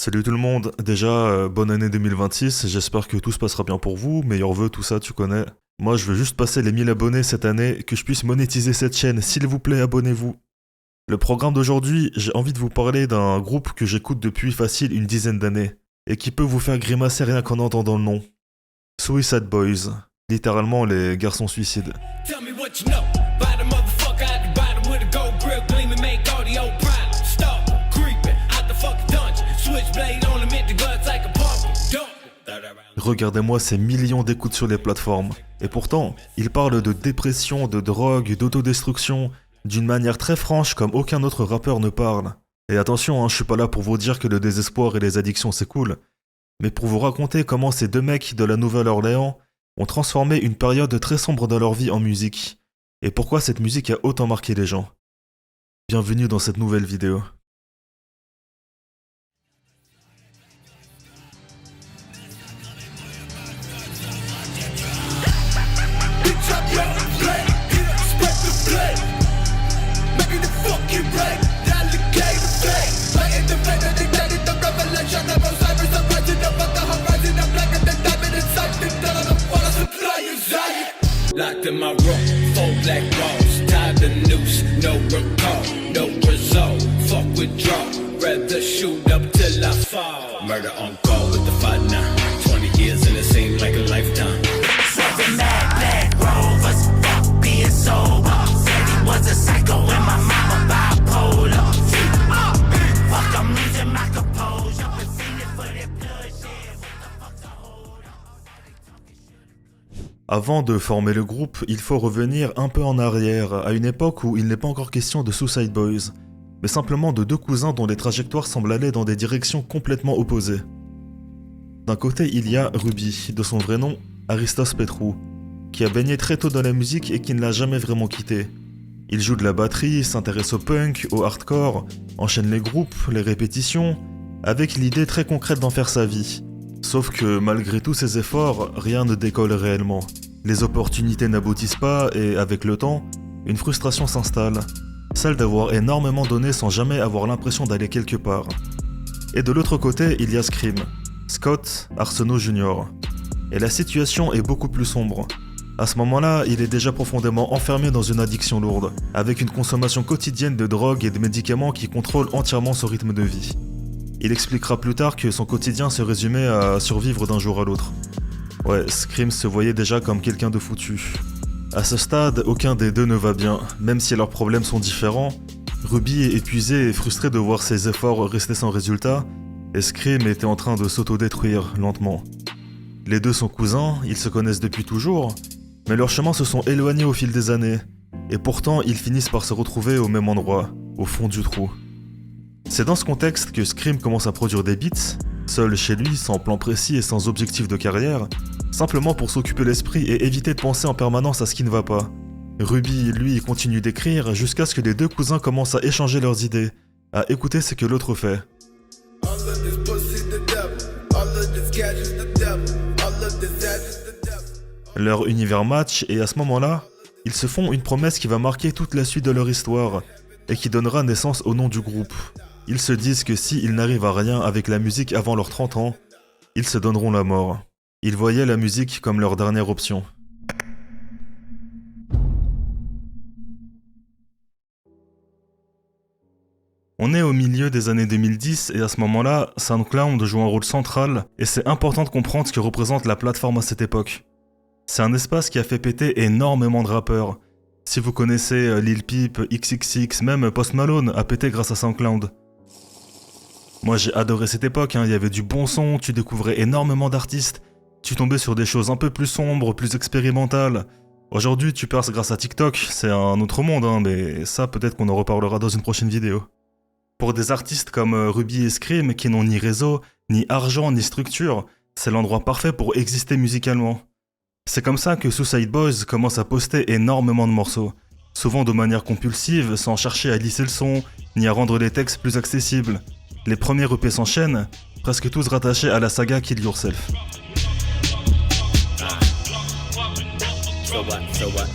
Salut tout le monde, déjà bonne année 2026, j'espère que tout se passera bien pour vous, meilleurs vœux, tout ça tu connais. Moi je veux juste passer les 1000 abonnés cette année, que je puisse monétiser cette chaîne, s'il vous plaît abonnez-vous. Le programme d'aujourd'hui, j'ai envie de vous parler d'un groupe que j'écoute depuis facile une dizaine d'années, et qui peut vous faire grimacer rien qu'en entendant le nom. Suicide Boys, littéralement les garçons suicides. Tell me what you know about the motherfucker at the bottom with a gold grill gleaming, make all the old problems stop creeping out the fucking dungeon. Switchblade on him, hit the guts like a pump. Regardez-moi ces millions d'écoutes sur les plateformes. Et pourtant, ils parlent de dépression, de drogue, d'autodestruction, d'une manière très franche comme aucun autre rappeur ne parle. Et attention, je suis pas là pour vous dire que le désespoir et les addictions c'est cool, mais pour vous raconter comment ces deux mecs de la Nouvelle-Orléans ont transformé une période très sombre dans leur vie en musique, et pourquoi cette musique a autant marqué les gens. Bienvenue dans cette nouvelle vidéo. Locked in my room, 4 black walls, tied the noose, no recall, no result. Fuck withdraw, rather shoot up till I fall. Murder on call with the 5-9, 20 years and it seemed like a lifetime. Swerving mad black rovers, fuck being sober. Said he was a psycho and my mama bipolar. Fuck, I'm losing my composure. Been feeling for that bloodshed. What the fuck's a hold on? Avant de former le groupe, il faut revenir un peu en arrière, à une époque où il n'est pas encore question de Suicide Boys, mais simplement de deux cousins dont les trajectoires semblent aller dans des directions complètement opposées. D'un côté, il y a Ruby, de son vrai nom, Aristos Petrou, qui a baigné très tôt dans la musique et qui ne l'a jamais vraiment quitté. Il joue de la batterie, s'intéresse au punk, au hardcore, enchaîne les groupes, les répétitions, avec l'idée très concrète d'en faire sa vie. Sauf que malgré tous ses efforts, rien ne décolle réellement. Les opportunités n'aboutissent pas et avec le temps, une frustration s'installe. Celle d'avoir énormément donné sans jamais avoir l'impression d'aller quelque part. Et de l'autre côté, il y a Scream, Scott Arsenault Jr. Et la situation est beaucoup plus sombre. À ce moment-là, il est déjà profondément enfermé dans une addiction lourde, avec une consommation quotidienne de drogue et de médicaments qui contrôlent entièrement son rythme de vie. Il expliquera plus tard que son quotidien se résumait à survivre d'un jour à l'autre. Ouais, Scream se voyait déjà comme quelqu'un de foutu. À ce stade, aucun des deux ne va bien, même si leurs problèmes sont différents. Ruby est épuisé et frustré de voir ses efforts rester sans résultat, et Scream était en train de s'autodétruire lentement. Les deux sont cousins, ils se connaissent depuis toujours, mais leurs chemins se sont éloignés au fil des années, et pourtant ils finissent par se retrouver au même endroit, au fond du trou. C'est dans ce contexte que Scream commence à produire des beats, seul chez lui, sans plan précis et sans objectif de carrière, simplement pour s'occuper l'esprit et éviter de penser en permanence à ce qui ne va pas. Ruby, lui, continue d'écrire jusqu'à ce que les deux cousins commencent à échanger leurs idées, à écouter ce que l'autre fait. Leur univers match et à ce moment-là, ils se font une promesse qui va marquer toute la suite de leur histoire et qui donnera naissance au nom du groupe. Ils se disent que s'ils n'arrivent à rien avec la musique avant leurs 30 ans, ils se donneront la mort. Ils voyaient la musique comme leur dernière option. On est au milieu des années 2010 et à ce moment-là, SoundCloud joue un rôle central et c'est important de comprendre ce que représente la plateforme à cette époque. C'est un espace qui a fait péter énormément de rappeurs. Si vous connaissez Lil Peep, XXX, même Post Malone a pété grâce à SoundCloud. Moi j'ai adoré cette époque, il y avait du bon son, tu découvrais énormément d'artistes, tu tombais sur des choses un peu plus sombres, plus expérimentales. Aujourd'hui tu perces grâce à TikTok, c'est un autre monde, mais ça peut-être qu'on en reparlera dans une prochaine vidéo. Pour des artistes comme Ruby et Scream qui n'ont ni réseau, ni argent, ni structure, c'est l'endroit parfait pour exister musicalement. C'est comme ça que Suicide Boys commence à poster énormément de morceaux, souvent de manière compulsive, sans chercher à lisser le son, ni à rendre les textes plus accessibles. Les premiers EP s'enchaînent, presque tous rattachés à la saga Kill Yourself. So what?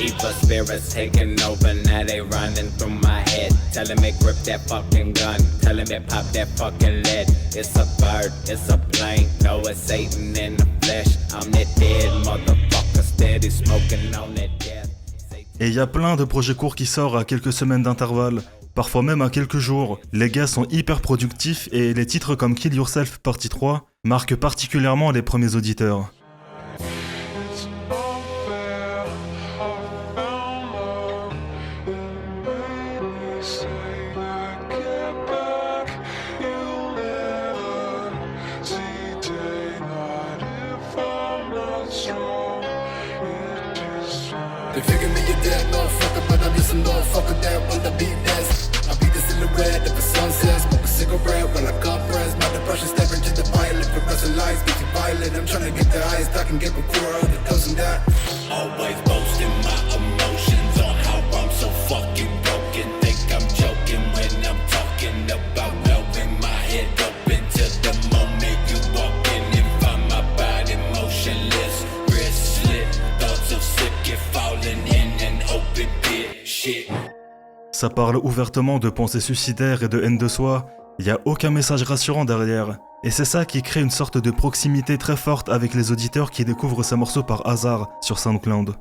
Evil spirits taking over, now they running through my head. Telling me grip that fucking gun, telling me pop that fucking lead. It's a bird, it's a plane, no it's Satan in the flesh. I'm that dead motherfucker, steady smoking on that death. Et il y a plein de projets courts qui sortent à quelques semaines d'intervalle, parfois même à quelques jours. Les gars sont hyper productifs et les titres comme Kill Yourself Partie 3 marquent particulièrement les premiers auditeurs. They figure me a dead motherfucker, but I'm just a motherfucker that wanna be next. I be the silhouette of the sunset, smoke a cigarette while I compress. My depression step into the pilot, progressive lights get too violent. I'm trying to get the highest I can get before all the doesn't die. Always boasting my emotions on how I'm so fucking broken. Think I'm joking when I'm talking about blowing my head open to the moment you walk in and find my body motionless. Wrist slit, thoughts of sick and falling in an open pit. Shit. Ça parle ouvertement de pensées suicidaires et de haine de soi, il n'y a aucun message rassurant derrière. Et c'est ça qui crée une sorte de proximité très forte avec les auditeurs qui découvrent ces morceaux par hasard sur SoundCloud.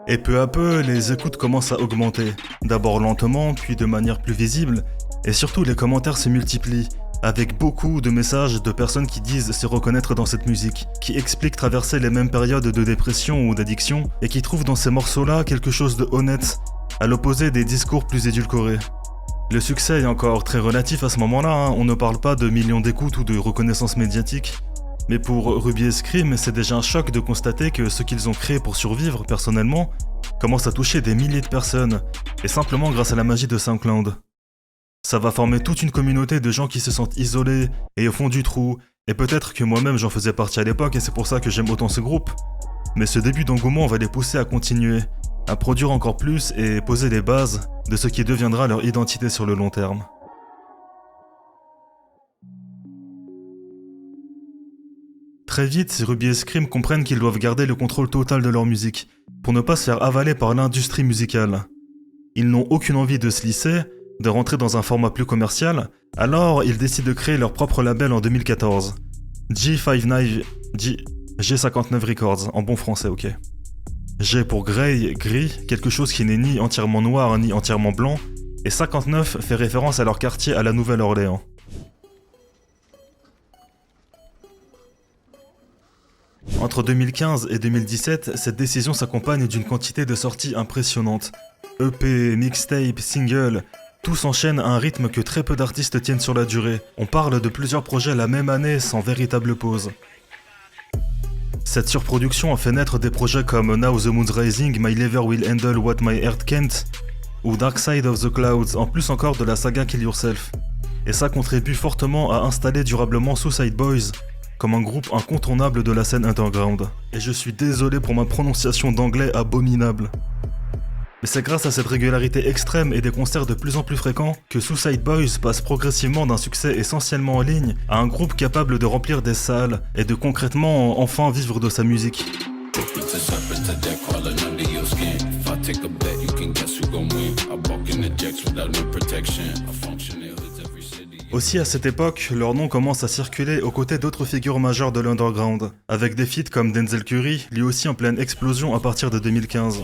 Et peu à peu, les écoutes commencent à augmenter. D'abord lentement, puis de manière plus visible, et surtout les commentaires se multiplient, avec beaucoup de messages de personnes qui disent se reconnaître dans cette musique, qui expliquent traverser les mêmes périodes de dépression ou d'addiction, et qui trouvent dans ces morceaux-là quelque chose de honnête, à l'opposé des discours plus édulcorés. Le succès est encore très relatif à ce moment-là, on ne parle pas de millions d'écoutes ou de reconnaissance médiatique, mais pour Ruby et Scream, c'est déjà un choc de constater que ce qu'ils ont créé pour survivre personnellement commence à toucher des milliers de personnes, et simplement grâce à la magie de SoundCloud. Ça va former toute une communauté de gens qui se sentent isolés et au fond du trou, et peut-être que moi-même j'en faisais partie à l'époque et c'est pour ça que j'aime autant ce groupe. Mais ce début d'engouement va les pousser à continuer, à produire encore plus et poser les bases de ce qui deviendra leur identité sur le long terme. Très vite, Ruby et Scream comprennent qu'ils doivent garder le contrôle total de leur musique, pour ne pas se faire avaler par l'industrie musicale. Ils n'ont aucune envie de se lisser, de rentrer dans un format plus commercial, alors ils décident de créer leur propre label en 2014. G59 Records, en bon français, ok. G pour grey, gris, quelque chose qui n'est ni entièrement noir ni entièrement blanc, et 59 fait référence à leur quartier à la Nouvelle-Orléans. Entre 2015 et 2017, cette décision s'accompagne d'une quantité de sorties impressionnante. EP, mixtape, single, tout s'enchaîne à un rythme que très peu d'artistes tiennent sur la durée. On parle de plusieurs projets la même année sans véritable pause. Cette surproduction a fait naître des projets comme Now the Moon's Rising, My Lever Will Handle What My Heart Can't, ou Dark Side of the Clouds, en plus encore de la saga Kill Yourself. Et ça contribue fortement à installer durablement Suicide Boys comme un groupe incontournable de la scène underground. Et je suis désolé pour ma prononciation d'anglais abominable. Mais c'est grâce à cette régularité extrême et des concerts de plus en plus fréquents que Suicide Boys passe progressivement d'un succès essentiellement en ligne à un groupe capable de remplir des salles et de concrètement enfin vivre de sa musique. Aussi à cette époque, leur nom commence à circuler aux côtés d'autres figures majeures de l'underground, avec des feats comme Denzel Curry, lui aussi en pleine explosion à partir de 2015.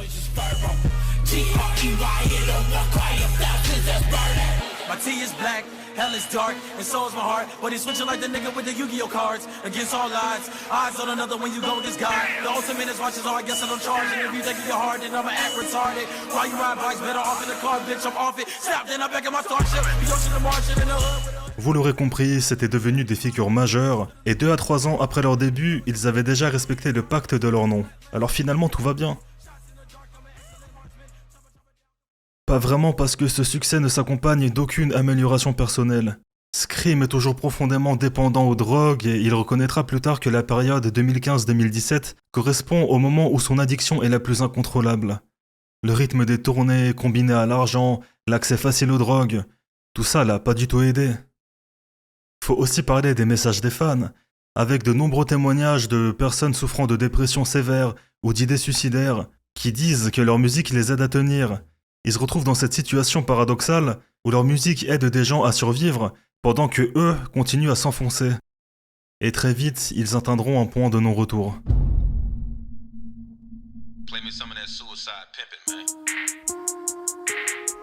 My tea is black, hell is dark, and so is my heart. But he's switching like the nigga with the Yu-Gi-Oh cards. Against all odds, odds on another when you go this guy. The ultimate is watches all, I guess I don't charge. And if you take it hard, then I'ma act retarded. While you ride bikes, better off in the car, bitch, I'm off it. Snap, then I'm back in my starship. The ocean, the Martian, in the hood. Vous l'aurez compris, c'était devenu des figures majeures, et 2 à 3 ans après leur début, ils avaient déjà respecté le pacte de leur nom. Alors finalement tout va bien. Pas vraiment parce que ce succès ne s'accompagne d'aucune amélioration personnelle. Scream est toujours profondément dépendant aux drogues et il reconnaîtra plus tard que la période 2015-2017 correspond au moment où son addiction est la plus incontrôlable. Le rythme des tournées, combiné à l'argent, l'accès facile aux drogues, tout ça l'a pas du tout aidé. Faut aussi parler des messages des fans, avec de nombreux témoignages de personnes souffrant de dépression sévère ou d'idées suicidaires, qui disent que leur musique les aide à tenir. Ils se retrouvent dans cette situation paradoxale où leur musique aide des gens à survivre pendant que eux continuent à s'enfoncer. Et très vite, ils atteindront un point de non-retour.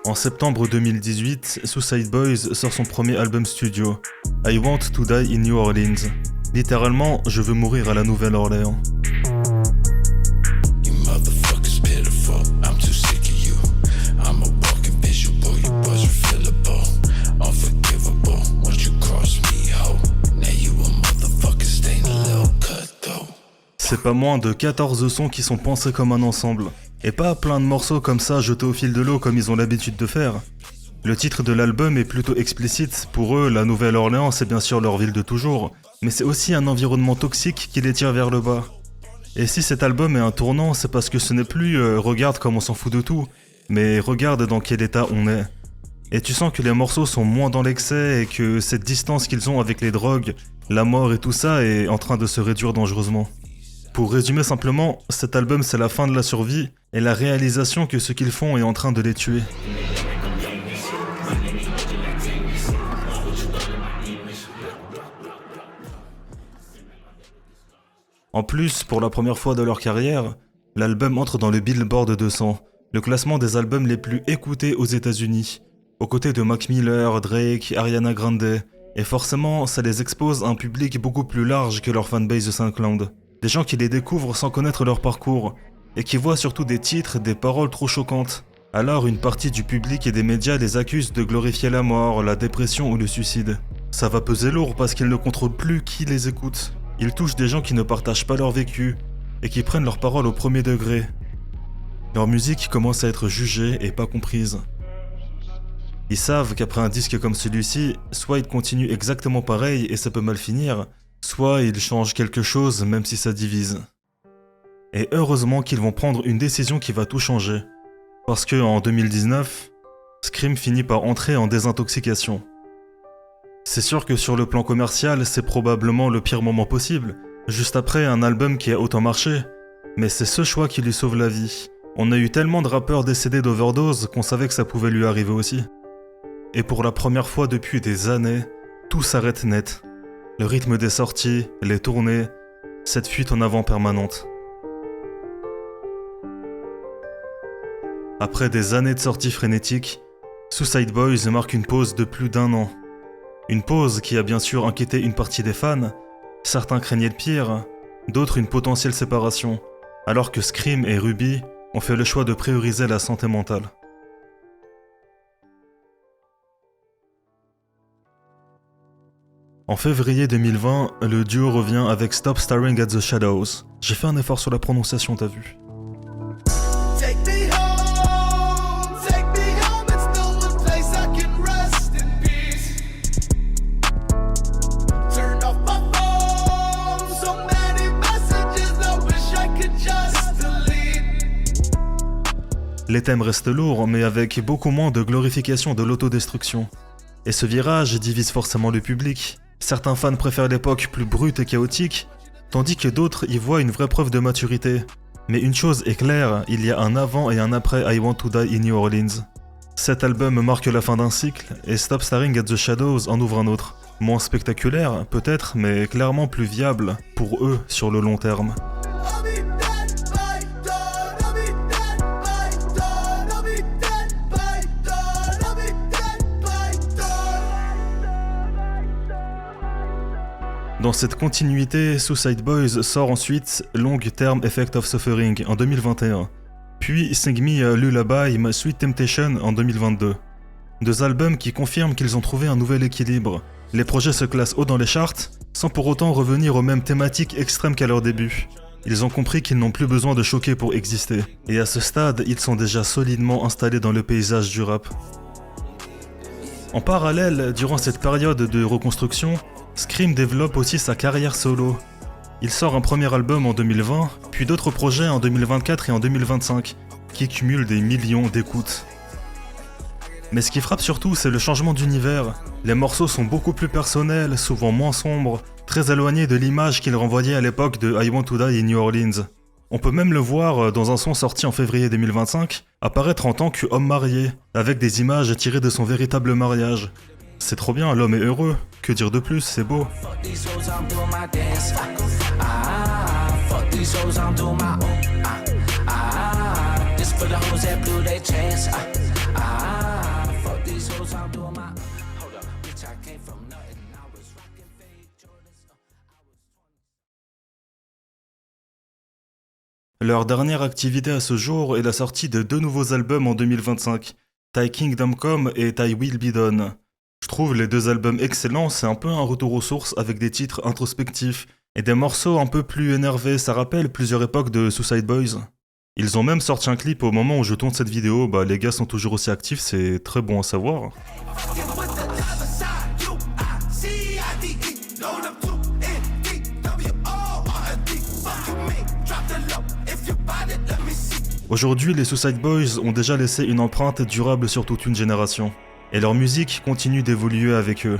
En septembre 2018, Suicide Boys sort son premier album studio, I Want to Die in New Orleans. Littéralement, je veux mourir à la Nouvelle-Orléans. C'est pas moins de 14 sons qui sont pensés comme un ensemble, et pas plein de morceaux comme ça jetés au fil de l'eau comme ils ont l'habitude de faire. Le titre de l'album est plutôt explicite, pour eux la Nouvelle-Orléans c'est bien sûr leur ville de toujours, mais c'est aussi un environnement toxique qui les tire vers le bas. Et si cet album est un tournant, c'est parce que ce n'est plus regarde comme on s'en fout de tout, mais regarde dans quel état on est. Et tu sens que les morceaux sont moins dans l'excès et que cette distance qu'ils ont avec les drogues, la mort et tout ça est en train de se réduire dangereusement. Pour résumer simplement, cet album c'est la fin de la survie et la réalisation que ce qu'ils font est en train de les tuer. En plus, pour la première fois de leur carrière, l'album entre dans le Billboard 200, le classement des albums les plus écoutés aux États-Unis, aux côtés de Mac Miller, Drake, Ariana Grande, et forcément ça les expose à un public beaucoup plus large que leur fanbase de SoundCloud. Des gens qui les découvrent sans connaître leur parcours, et qui voient surtout des titres, des paroles trop choquantes. Alors une partie du public et des médias les accuse de glorifier la mort, la dépression ou le suicide. Ça va peser lourd parce qu'ils ne contrôlent plus qui les écoute. Ils touchent des gens qui ne partagent pas leur vécu, et qui prennent leurs paroles au premier degré. Leur musique commence à être jugée et pas comprise. Ils savent qu'après un disque comme celui-ci, soit ils continuent exactement pareil et ça peut mal finir, soit ils changent quelque chose même si ça divise. Et heureusement qu'ils vont prendre une décision qui va tout changer. Parce que en 2019, Scream finit par entrer en désintoxication. C'est sûr que sur le plan commercial, c'est probablement le pire moment possible, juste après un album qui a autant marché, mais c'est ce choix qui lui sauve la vie. On a eu tellement de rappeurs décédés d'overdose qu'on savait que ça pouvait lui arriver aussi. Et pour la première fois depuis des années, tout s'arrête net. Le rythme des sorties, les tournées, cette fuite en avant permanente. Après des années de sorties frénétiques, Suicide Boys marque une pause de plus d'1 an. Une pause qui a bien sûr inquiété une partie des fans, certains craignaient le pire, d'autres une potentielle séparation, alors que Scream et Ruby ont fait le choix de prioriser la santé mentale. En février 2020, le duo revient avec Stop Staring at the Shadows. J'ai fait un effort sur la prononciation, t'as vu? Take me home, it's the one place I can rest in peace. Turn off my phone, so many messages, I wish I could just delete. Les thèmes restent lourds, mais avec beaucoup moins de glorification de l'autodestruction. Et ce virage divise forcément le public. Certains fans préfèrent l'époque plus brute et chaotique, tandis que d'autres y voient une vraie preuve de maturité. Mais une chose est claire, il y a un avant et un après I Want to Die in New Orleans. Cet album marque la fin d'un cycle, et Stop Staring at the Shadows en ouvre un autre. Moins spectaculaire, peut-être, mais clairement plus viable, pour eux, sur le long terme. I'll be dead by dawn, I'll be dead by dawn, I'll be dead by dawn, I'll be dead by dawn. Dans cette continuité, Suicide Boys sort ensuite Long Term Effect of Suffering en 2021, puis Sing Me a Lullaby, My Sweet Temptation en 2022. Deux albums qui confirment qu'ils ont trouvé un nouvel équilibre. Les projets se classent haut dans les charts, sans pour autant revenir aux mêmes thématiques extrêmes qu'à leur début. Ils ont compris qu'ils n'ont plus besoin de choquer pour exister, et à ce stade, ils sont déjà solidement installés dans le paysage du rap. En parallèle, durant cette période de reconstruction, Scream développe aussi sa carrière solo. Il sort un premier album en 2020, puis d'autres projets en 2024 et en 2025, qui cumulent des millions d'écoutes. Mais ce qui frappe surtout, c'est le changement d'univers. Les morceaux sont beaucoup plus personnels, souvent moins sombres, très éloignés de l'image qu'ils renvoyaient à l'époque de I Want to Die in New Orleans. On peut même le voir dans un son sorti en février 2025, apparaître en tant qu'homme marié, avec des images tirées de son véritable mariage. C'est trop bien, l'homme est heureux. Que dire de plus, c'est beau. Fuck these hoes, I'm doing my dance. Fuck these hoes, I'm doing my own. This for the hoes that blew their chance. Fuck these hoes, I'm doing my. Hold up, bitch, I came from nothing. I was rocking fake Jordans. Leur dernière activité à ce jour est la sortie de 2 nouveaux albums en 2025, Thy Kingdom Come et Thy Will Be Done. Je trouve les 2 albums excellents, c'est un peu un retour aux sources avec des titres introspectifs et des morceaux un peu plus énervés, ça rappelle plusieurs époques de Suicide Boys. Ils ont même sorti un clip au moment où je tourne cette vidéo, les gars sont toujours aussi actifs, c'est très bon à savoir. Aujourd'hui, les Suicide Boys ont déjà laissé une empreinte durable sur toute une génération. Et leur musique continue d'évoluer avec eux.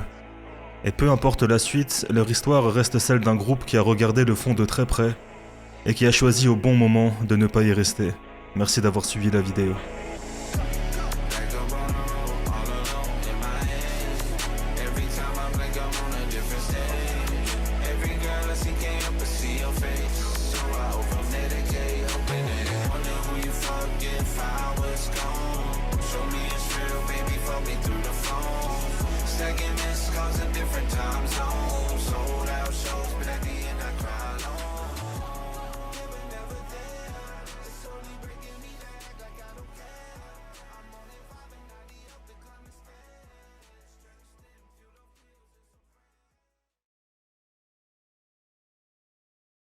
Et peu importe la suite, leur histoire reste celle d'un groupe qui a regardé le fond de très près et qui a choisi au bon moment de ne pas y rester. Merci d'avoir suivi la vidéo. Second missed calls in different time zones.